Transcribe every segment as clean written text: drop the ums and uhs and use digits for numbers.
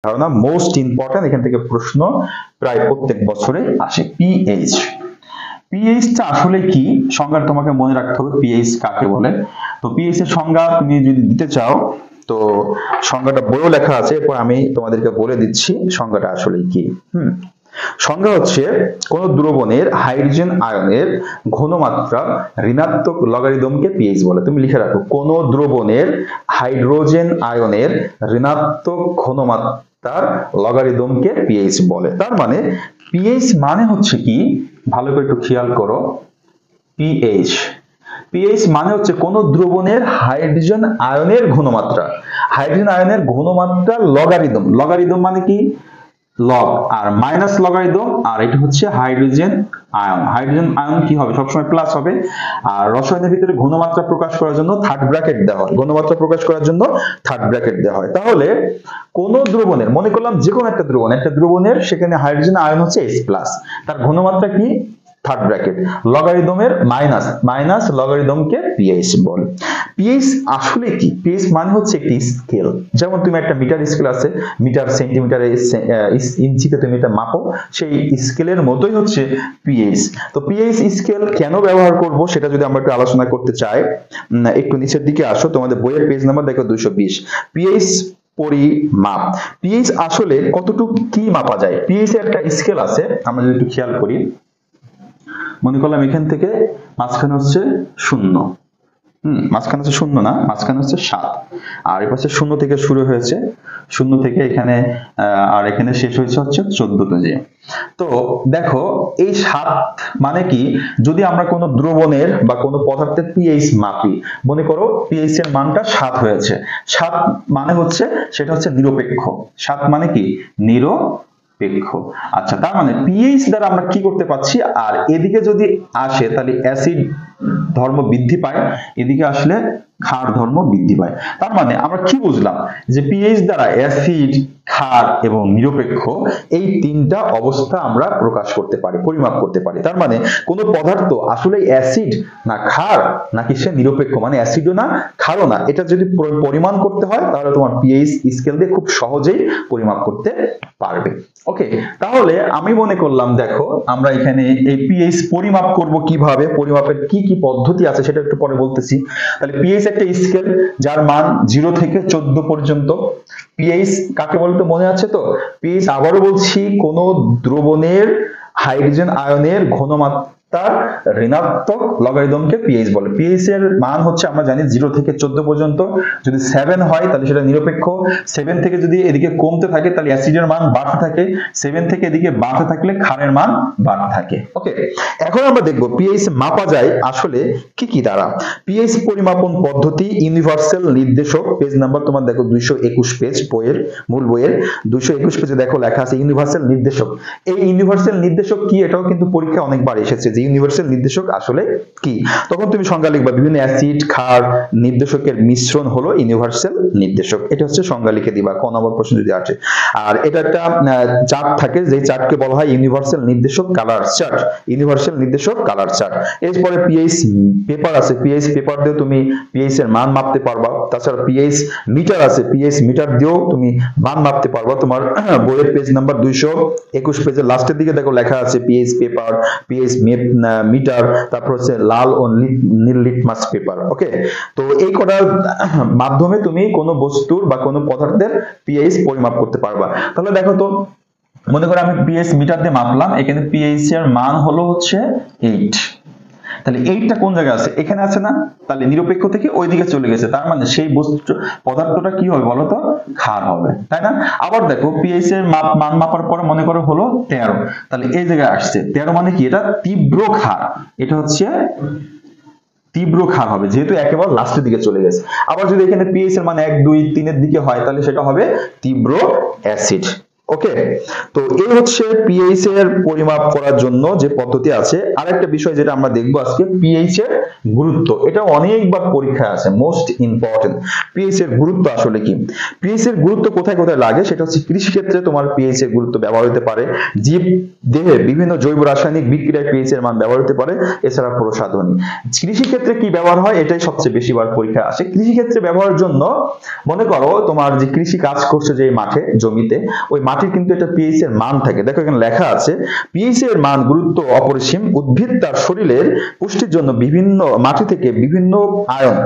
ধারণা most important, এখান থেকে প্রশ্ন প্রায় প্রত্যেক বছরে আসে। পিএইচ, পিএইচটা আসলে কি সংজ্ঞা তোমাকে মনে রাখতে হবে, পিএইচ কাকে বলে। তো পিএইচ এর সংজ্ঞা তুমি যদি দিতে চাও তো সংজ্ঞাটা বইও লেখা আছে, এরপর আমি তোমাদেরকে বলে দিচ্ছি সংজ্ঞাটা আসলে কি। সংজ্ঞা হচ্ছে কোন দ্রবণের হাইড্রোজেন আয়নের ঘনমাত্রা ঋণাত্মক লগারিদমকে পিএইচ বলে। তুমি লিখে রাখো, কোন দ্রবণের হাইড্রোজেন আয়নের ঋণাত্মক ঘনমাত্রার লগারিদমকে পিএইচ বলে। তার মানে পিএইচ মানে হচ্ছে কি, ভালো করে একটু খেয়াল করো, পিএইচ, পিএইচ মানে হচ্ছে কোন দ্রবণের হাইড্রোজেন আয়নের ঘনমাত্রা, হাইড্রোজেন আয়নের ঘনমাত্রা লগারিদম, লগারিদম মানে কি লগ আর মাইনাস লগারিদম, আর এটা হচ্ছে হাইড্রোজেন আয়ন। হাইড্রোজেন আয়ন কি হবে, সবসময় প্লাস হবে। আর রসায়নের ভিতরে ঘনমাত্রা প্রকাশ করার জন্য থার্ড ব্র্যাকেট দেওয়া হয়, ঘনমাত্রা প্রকাশ করার জন্য থার্ড ব্র্যাকেট দেওয়া হয়। তাহলে কোন দ্রবণের, মনে করলাম যে কোনো একটা দ্রবণ, একটা দ্রবণের সেখানে হাইড্রোজেন আয়ন হচ্ছে H+, তার ঘনমাত্রা কি থার্ড ব্র্যাকেট, লগারিদমের মাইনাস, মাইনাস লগারিদমকে পিএইচ বলে। পিএইচ আসলে কি, পিএইচ মানে হচ্ছে একটি স্কেল। যেমন তুমি একটা মিটার স্কেল আছে, মিটার সেন্টিমিটার ইঞ্চিতে তুমি এটা মাপো, সেই স্কেলের মতোই হচ্ছে পিএইচ। তো পিএইচ স্কেল কেন ব্যবহার করব সেটা যদি আমরা একটু আলোচনা করতে চাই, একটু নিচের দিকে আসো, তোমাদের বইয়ের পেজ নাম্বার দেখো 220। পিএইচ পরিমাপ, পিএইচ আসলে কতটুকু কি মাপা যায়। পিএইচ এর একটা স্কেল আছে, আমরা যদি একটু খেয়াল করি, মনে করলাম এখান থেকে মাঝখানে হচ্ছে 0, মাঝখানে হচ্ছে 0 না, মাঝখানে হচ্ছে 7, আর এই পাশে 0 থেকে শুরু হয়েছে, 0 থেকে এখানে আর এখানে শেষ হয়েছে হচ্ছে 14 তে যে। তো দেখো এই 7 মানে কি, যদি আমরা কোনো দ্রবণের বা কোনো পদার্থের পিএইচ মাপি, মনে করো পিএইচ এর মানটা 7 হয়েছে, 7 মানে হচ্ছে সেটা হচ্ছে নিরপেক্ষ, 7 মানে কি নিরপেক্ষ। আচ্ছা, তার মানে পিএইচ দ্বারা আমরা কি করতে পারছি, আর এদিকে যদি আসে তাহলে অ্যাসিড ধর্ম বৃদ্ধি পায়, এদিকে আসলে ক্ষার ধর্ম বৃদ্ধি পায়। তার মানে আমরা কি বুঝলাম, যে পিএইচ দ্বারা অ্যাসিড, ক্ষার এবং নিরপেক্ষ এই তিনটা অবস্থা আমরা প্রকাশ করতে পারি, পরিমাপ করতে পারি। তার মানে কোন পদার্থ আসলে অ্যাসিড না ক্ষার নাকি সে নিরপেক্ষ, মানে অ্যাসিডও না ক্ষারও না, এটা যদি পরিমাণ করতে হয় তাহলে তোমার পিএইচ স্কেল দিয়ে খুব সহজেই পরিমাপ করতে পারবে। ওকে, তাহলে আমি মনে করলাম দেখো আমরা এখানে এই পিএইচ পরিমাপ করব কিভাবে, পরিমাপের কি কি পদ্ধতি আছে সেটা একটু পরে বলতেছি। তাহলে পিএইচ একটা স্কেল যার মান 0 থেকে 14 পর্যন্ত। পিএইচ কাকে বলতে মনে আছে তো, পিএইচ আবারও বলছি কোন দ্রবণের হাইড্রোজেন আয়নের ঘনমাত্রা ঋণাত্মক লগারিদমকে পিএইচ বলে। পিএইচ এর মান হচ্ছে আমরা জানি 0 থেকে 14 পর্যন্ত, যদি 7 হয় তাহলে সেটা নিরপেক্ষ, 7 থেকে যদি এদিকে কমতে থাকে তাহলে অ্যাসিডের মান বাড়তে থাকে, 7 থেকে এদিকে বাড়তে থাকলে ক্ষারের মান বাড়তে থাকে। ওকে, এখন আমরা দেখব পিএইচ মাপা যায় আসলে কি কি দ্বারা। পিএইচ পরিমাপন পদ্ধতি ইউনিভার্সাল নির্দেশক, পেজ নাম্বার তোমার দেখো 221 পেজ, বইয়ের মূল বইয়ের 221 পেজে দেখো লেখা আছে ইউনিভার্সাল নির্দেশক। এই ইউনিভার্সাল নির্দেশক কি, এটাও কিন্তু পরীক্ষা অনেকবার এসেছে যে ইউনিভার্সাল নির্দেশক আসলে কি। তখন তুমি সংজ্ঞা লিখবা, বিভিন্ন অ্যাসিড, ক্ষার, নির্দেশকের মিশ্রণ হলো ইউনিভার্সাল নির্দেশক। এটা হচ্ছে সংজ্ঞা লিখে দিবা কোন নম্বর প্রশ্ন যদি আসে। আর এটা একটা চার্ট থাকে, যে চার্টকে বলা হয় ইউনিভার্সাল নির্দেশক কালার চার্ট, ইউনিভার্সাল নির্দেশক কালার চার্ট। এরপরে পিএইচ পেপার আছে, পিএইচ পেপার দিয়ে তুমি পিএইচ এর মান মাপতে পারবা। তাছাড়া পিএইচ মিটার আছে, পিএইচ মিটার দিয়েও তুমি মান মাপতে পারবা। তোমার বইয়ের পেজ নাম্বার 221 পেজের লাস্টের দিকে দেখো লেখা আছে পিএইচ পেপার, পিএইচ মিটার, তারপর হচ্ছে লাল ও নীল লিটমাস পেপার। ওকে, তো এই কটার মাধ্যমে তুমি কোনো বস্তুর বা কোনো পদার্থের পিএইচ পরিমাপ করতে পারবা। তাহলে দেখো তো, মনে করো আমি পিএইচ মিটার দিয়ে মাপলাম, এখানে পিএইচ এর মান হলো হচ্ছে 8, তাহলে 8টা কোন জায়গায় আছে, এখানে আছে না, তাহলে নিরপেক্ষ থেকে ওইদিকে চলে গেছে, তার মানে সেই বস্তু পদার্থটা কি হবে বলতো, ক্ষার হবে, তাই না। আবার দেখো পিএইচ এর মান মাপার পরে মনে করো হলো 13, তাহলে এই জায়গায় আসছে 13 মানে কি, এটা তীব্র ক্ষার, এটা হচ্ছে তীব্র ক্ষার হবে, যেহেতু একেবারে লাস্টের দিকে চলে গেছে। আবার যদি এখানে পিএইচ এর মান 1, 2, 3 এর দিকে হয় তাহলে সেটা হবে তীব্র অ্যাসিড। ওকে, তো এই হচ্ছে পিএইচ এর পরিমাপ করার জন্য যে পদ্ধতি আছে। আরেকটা বিষয় যেটা আমরা দেখবো আজকে, পিএইচ এর গুরুত্ব। এটা অনেকবার পরীক্ষায় আছে, মোস্ট ইম্পর্টেন্ট। পিএইচ এর গুরুত্ব আসলে কি? পিএইচ এর গুরুত্ব কোথায় কোথায় লাগে সেটা হচ্ছে কৃষি ক্ষেত্রে তোমার পিএইচ এর গুরুত্ব ব্যবহার হতে পারে, জীব দেহে বিভিন্ন জৈব রাসায়নিক বিক্রিয়ায় পিএইচ এর মান ব্যবহার হতে পারে, এছাড়া প্রসাধনী। কৃষি ক্ষেত্রে কি ব্যবহার হয় এটাই সবচেয়ে বেশিবার পরীক্ষায় আসে। কৃষি ক্ষেত্রে ব্যবহারের জন্য মনে করো তোমার যে কৃষি কাজ করছে যে মাঠে, জমিতে, ওই মাটির কিন্তু এটা পিএইচ এর মান থাকে। দেখো এখানে লেখা আছে পিএইচ এর মান গুরুত্ব অপরিসীম। উদ্ভিদ তার শরীরের পুষ্টির জন্য বিভিন্ন মাটি থেকে বিভিন্ন আয়ন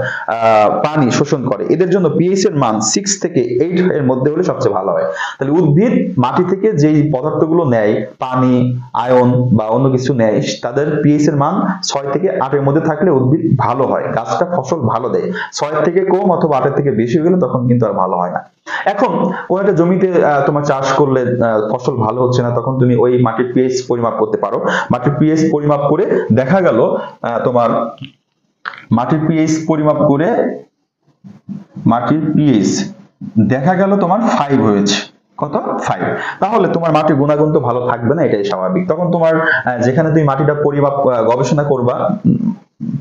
পানি শোষণ করে। এদের জন্য পিএইচ এর মান 6 থেকে 8 এর মধ্যে হলে সবচেয়ে ভালো হয়। তাহলে উদ্ভিদ মাটি থেকে যেই পদার্থগুলো নেয়, পানি, আয়ন বা অন্য কিছু নেয়, তাদের পিএইচ এর মান 6 থেকে 8 এর মধ্যে থাকলে উদ্ভিদ ভালো হয়, গাছটা ফসল ভালো দেয়। 6 থেকে কম অথবা 8 থেকে বেশি হয়ে গেলে তখন কিন্তু আর ভালো হয় না। এখন কোন একটা জমিতে তোমার চাষ করলে ফসল ভালো হচ্ছে না, তখন তুমি ওই মাটির পিএইচ পরিমাপ করতে পারো। মাটির পিএইচ পরিমাপ করে দেখা গেল তোমার মাটির পিএইচ পরিমাপ করে মাটির পিএইচ দেখা গেল তোমার 5 হয়েছে। কত? 5। তাহলে তোমার মাটির গুণাগুণ তো ভালো থাকবে না, এটাই স্বাভাবিক। তখন তোমার যেখানে তুমি মাটিটা পরিমাপ গবেষণা করবা,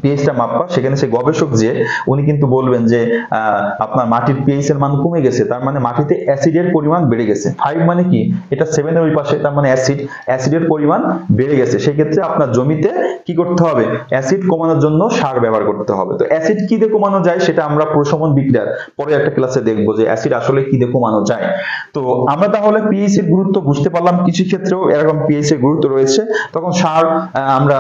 পিএইচটা মাপবা, সেখানে সেই গবেষক যে উনি কিন্তু বলবেন যে আপনার মাটির পিএইচ এর মান কমে গেছে, তার মানে মাটিতে অ্যাসিডের পরিমাণ বেড়ে গেছে। 5 মানে কি? এটা 7 এর ওই পাশে, তার মানে অ্যাসিডের পরিমাণ বেড়ে গেছে। সেই ক্ষেত্রে আপনার জমিতে কি করতে হবে? অ্যাসিড কমানোর জন্য সার ব্যবহার করতে হবে। তো অ্যাসিড কি দিয়ে কমানো যায় সেটা আমরা প্রশমন বিক্রিয়ার পরে একটা ক্লাসে দেখবো যে অ্যাসিড আসলে কি দিয়ে কমানো যায়। তো আমরা তাহলে পিএইচ এর গুরুত্ব বুঝতে পারলাম, কৃষি ক্ষেত্রেও এরকম পিএইচ এর গুরুত্ব রয়েছে। তখন সার আমরা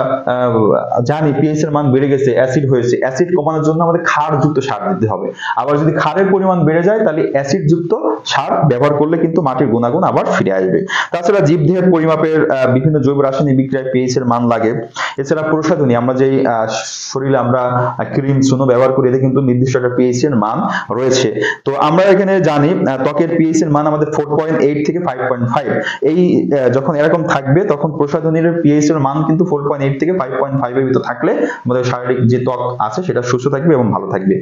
জানি পিএইচ এর মান বেড়ে গেছে, অ্যাসিড হয়েছে, অ্যাসিড কমানোর জন্য আমাদের ক্ষারযুক্ত সার দিতে হবে। আবার যদি ক্ষারের পরিমাণ বেড়ে যায় তাহলে অ্যাসিড যুক্ত সার ব্যবহার করলে কিন্তু মাটির গুণাগুণ আবার ফিরে আসবে। তাছাড়া জীবদেহের পরিমাপের বিভিন্ন জৈব রাসায়নিক বিক্রিয়ায় পিএইচ এর মান লাগে। এছাড়া প্রসাধনী, আমরা যেই শরীরে আমরা ক্রিম চুনো ব্যবহার করি, এতে কিন্তু নির্দিষ্ট একটা পিএইচ এর মান রয়েছে। তো আমরা এখানে জানি ত্বকের পিএইচ এর মান আমাদের 4.8 থেকে 5.5। এই যখন এরকম থাকবে তখন প্রসাধনীর পিএইচ এর মান কিন্তু 4.8 থেকে 5.5 এর ভিতর থাকলে আমাদের শারীরিক যে ত্বক আছে সেটা সুস্থ থাকবে এবং ভালো থাকবে।